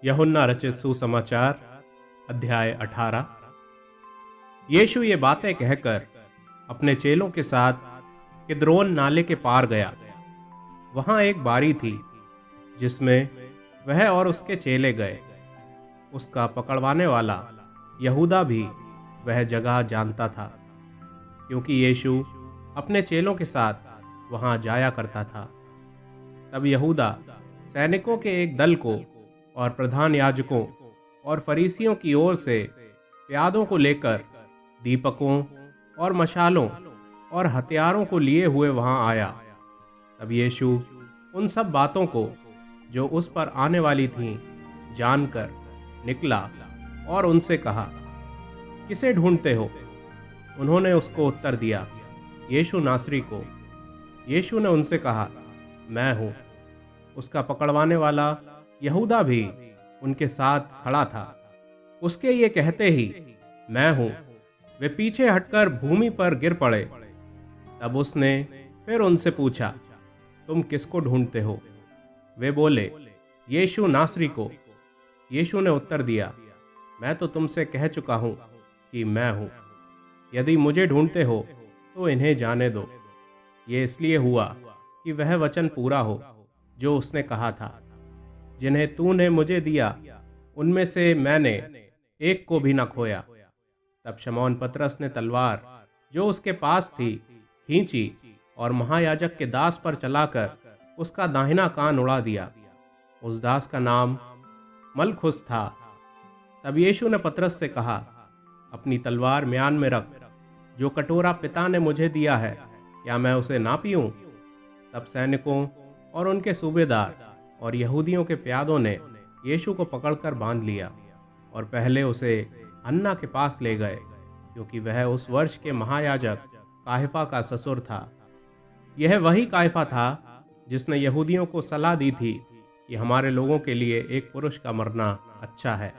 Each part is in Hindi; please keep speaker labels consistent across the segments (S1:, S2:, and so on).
S1: यूहन्ना रचित सुसमाचार अध्याय 18। यीशु ये बातें कहकर अपने चेलों के साथ किद्रोन नाले के पार गया। वहां एक बारी थी जिसमें वह और उसके चेले गए। उसका पकड़वाने वाला यहूदा भी वह जगह जानता था, क्योंकि यीशु अपने चेलों के साथ वहां जाया करता था। तब यहूदा सैनिकों के एक दल को और प्रधान याजकों और फरीसियों की ओर से प्यादों को लेकर दीपकों और मशालों और हथियारों को लिए हुए वहां आया। तब यीशु उन सब बातों को जो उस पर आने वाली थीं जानकर निकला और उनसे कहा, किसे ढूंढते हो? उन्होंने उसको उत्तर दिया, यीशु नासरी को। यीशु ने उनसे कहा, मैं हूं। उसका पकड़वाने वाला यहूदा भी उनके साथ खड़ा था। उसके ये कहते ही मैं हूं, वे पीछे हटकर भूमि पर गिर पड़े। तब उसने फिर उनसे पूछा, तुम किसको ढूंढते हो? वे बोले, यीशु नासरी को। यीशु ने उत्तर दिया, मैं तो तुमसे कह चुका हूं कि मैं हूं। यदि मुझे ढूंढते हो तो इन्हें जाने दो। ये इसलिए हुआ कि वह वचन पूरा हो जो उसने कहा था, जिन्हें तूने मुझे दिया उनमें से मैंने एक को भी न खोया। तब शमौन पतरस ने तलवार जो उसके पास थी खींची और महायाजक के दास पर चलाकर उसका दाहिना कान उड़ा दिया। उस दास का नाम मलखुस था। तब यीशु ने पतरस से कहा, अपनी तलवार म्यान में रख। जो कटोरा पिता ने मुझे दिया है, क्या मैं उसे ना पीऊं? तब सैनिकों और उनके सूबेदार और यहूदियों के प्यादों ने यीशु को पकड़कर बांध लिया और पहले उसे अन्ना के पास ले गए, क्योंकि वह उस वर्ष के महायाजक काइफा का ससुर था। यह वही काइफा था जिसने यहूदियों को सलाह दी थी कि हमारे लोगों के लिए एक पुरुष का मरना अच्छा है।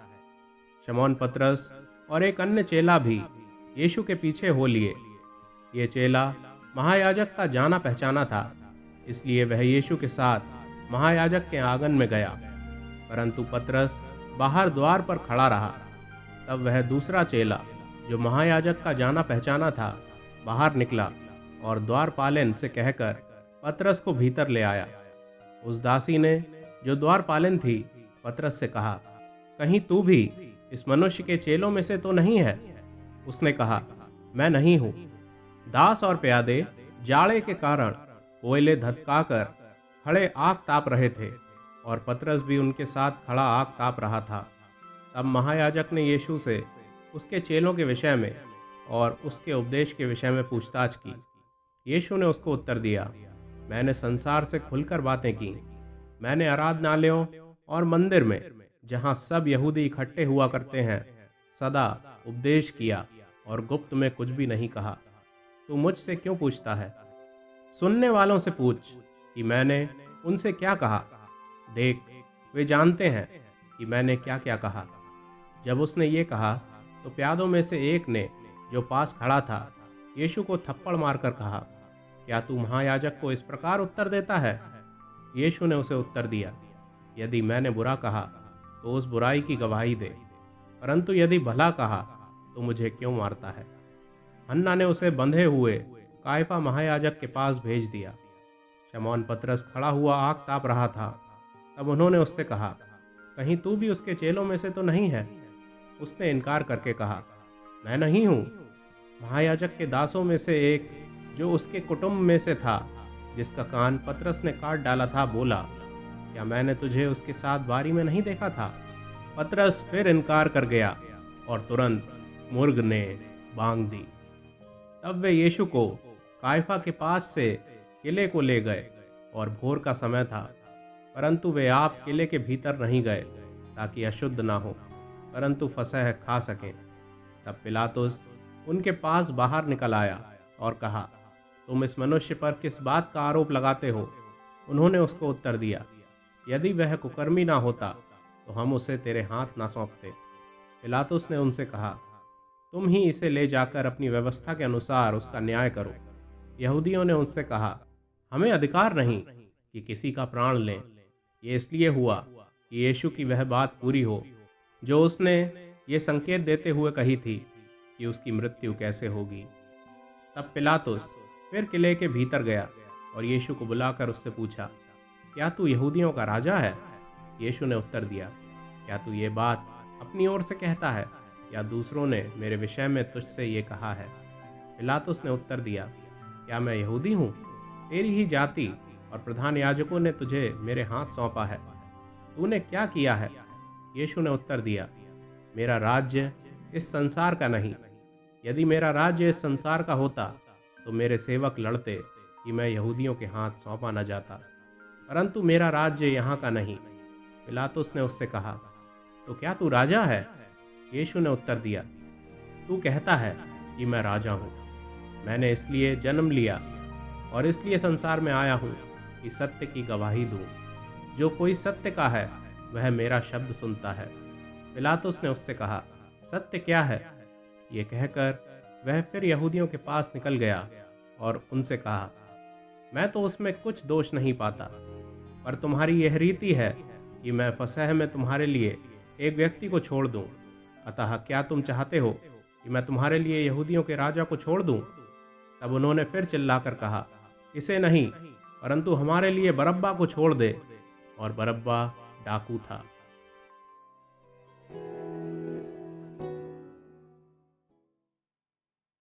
S1: शमौन पतरस और एक अन्य चेला भी यीशु के पीछे हो लिए। ये चेला महायाजक का जाना पहचाना था, इसलिए वह यीशु के साथ महायाजक के आंगन में गया, परंतु पतरस बाहर द्वार पर खड़ा रहा। तब वह दूसरा चेला जो महायाजक का जाना पहचाना था बाहर निकला और द्वारपालिन से कहकर पतरस को भीतर ले आया। उस दासी ने जो द्वारपालिन थी पतरस से कहा, कहीं तू भी इस मनुष्य के चेलों में से तो नहीं है? उसने कहा, मैं नहीं हूं। दास और प्यादे जाड़े के कारण कोयले धधकाकर खड़े आग ताप रहे थे और पतरस भी उनके साथ खड़ा आग ताप रहा था। तब महायाजक ने यीशु से उसके चेलों के विषय में और उसके उपदेश के विषय में पूछताछ की। यीशु ने उसको उत्तर दिया, मैंने संसार से खुलकर बातें की। मैंने आराधनालयों और मंदिर में, जहां सब यहूदी इकट्ठे हुआ करते हैं, सदा उपदेश किया और गुप्त में कुछ भी नहीं कहा। तू मुझसे क्यों पूछता है? सुनने वालों से पूछ कि मैंने उनसे क्या कहा। देख, वे जानते हैं कि मैंने क्या क्या कहा। जब उसने ये कहा तो प्यादों में से एक ने जो पास खड़ा था यीशु को थप्पड़ मारकर कहा, क्या तू महायाजक को इस प्रकार उत्तर देता है? यीशु ने उसे उत्तर दिया, यदि मैंने बुरा कहा तो उस बुराई की गवाही दे, परंतु यदि भला कहा तो मुझे क्यों मारता है? हन्ना ने उसे बंधे हुए काइफा महायाजक के पास भेज दिया। शमौन पतरस खड़ा हुआ आग ताप रहा था। तब उन्होंने उससे कहा, कहीं तू भी उसके चेलों में से तो नहीं है? उसने इनकार करके कहा, मैं नहीं हूं। महायाजक के दासों में से एक जो उसके कुटुंब में से था, जिसका कान पतरस ने काट डाला था, बोला, क्या मैंने तुझे उसके साथ बारी में नहीं देखा था? पतरस फिर इनकार कर गया और तुरंत मुर्ग ने बांग दी। तब वे यीशु को काइफा के पास से किले को ले गए और भोर का समय था, परंतु वे आप किले के भीतर नहीं गए ताकि अशुद्ध ना हो, परंतु फसह खा सकें। तब पिलातुस उनके पास बाहर निकल आया और कहा, तुम इस मनुष्य पर किस बात का आरोप लगाते हो? उन्होंने उसको उत्तर दिया, यदि वह कुकर्मी ना होता तो हम उसे तेरे हाथ ना सौंपते। पिलातुस ने उनसे कहा, तुम ही इसे ले जाकर अपनी व्यवस्था के अनुसार उसका न्याय करो। यहूदियों ने उससे कहा, हमें अधिकार नहीं कि किसी का प्राण लें। ये इसलिए हुआ कि यीशु की वह बात पूरी हो जो उसने ये संकेत देते हुए कही थी कि उसकी मृत्यु कैसे होगी। तब पिलातुस फिर किले के भीतर गया और यीशु को बुलाकर उससे पूछा, क्या तू यहूदियों का राजा है? यीशु ने उत्तर दिया, क्या तू ये बात अपनी ओर से कहता है या दूसरों ने मेरे विषय में तुझसे ये कहा है? पिलातुस ने उत्तर दिया, क्या मैं यहूदी हूँ? तेरी ही जाति और प्रधान याजकों ने तुझे मेरे हाथ सौंपा है। तूने क्या किया है? यीशु ने उत्तर दिया, मेरा राज्य इस संसार का नहीं। यदि मेरा राज्य इस संसार का होता तो मेरे सेवक लड़ते कि मैं यहूदियों के हाथ सौंपा न जाता, परंतु मेरा राज्य यहाँ का नहीं। पिलातुस ने उससे कहा, तो क्या तू राजा है? यीशु ने उत्तर दिया, तू कहता है कि मैं राजा हूँ। मैंने इसलिए जन्म लिया और इसलिए संसार में आया हूँ कि सत्य की गवाही दूँ। जो कोई सत्य का है वह मेरा शब्द सुनता है। पिलातुस ने उससे कहा, सत्य क्या है? ये कहकर वह फिर यहूदियों के पास निकल गया और उनसे कहा, मैं तो उसमें कुछ दोष नहीं पाता, पर तुम्हारी यह रीति है कि मैं फसह में तुम्हारे लिए एक व्यक्ति को छोड़ दूं। अतः क्या तुम चाहते हो कि मैं तुम्हारे लिए यहूदियों के राजा को छोड़ दूं? तब उन्होंने फिर चिल्लाकर कहा, इसे नहीं, परंतु हमारे लिए बरअब्बा को छोड़ दे। और बरअब्बा डाकू था।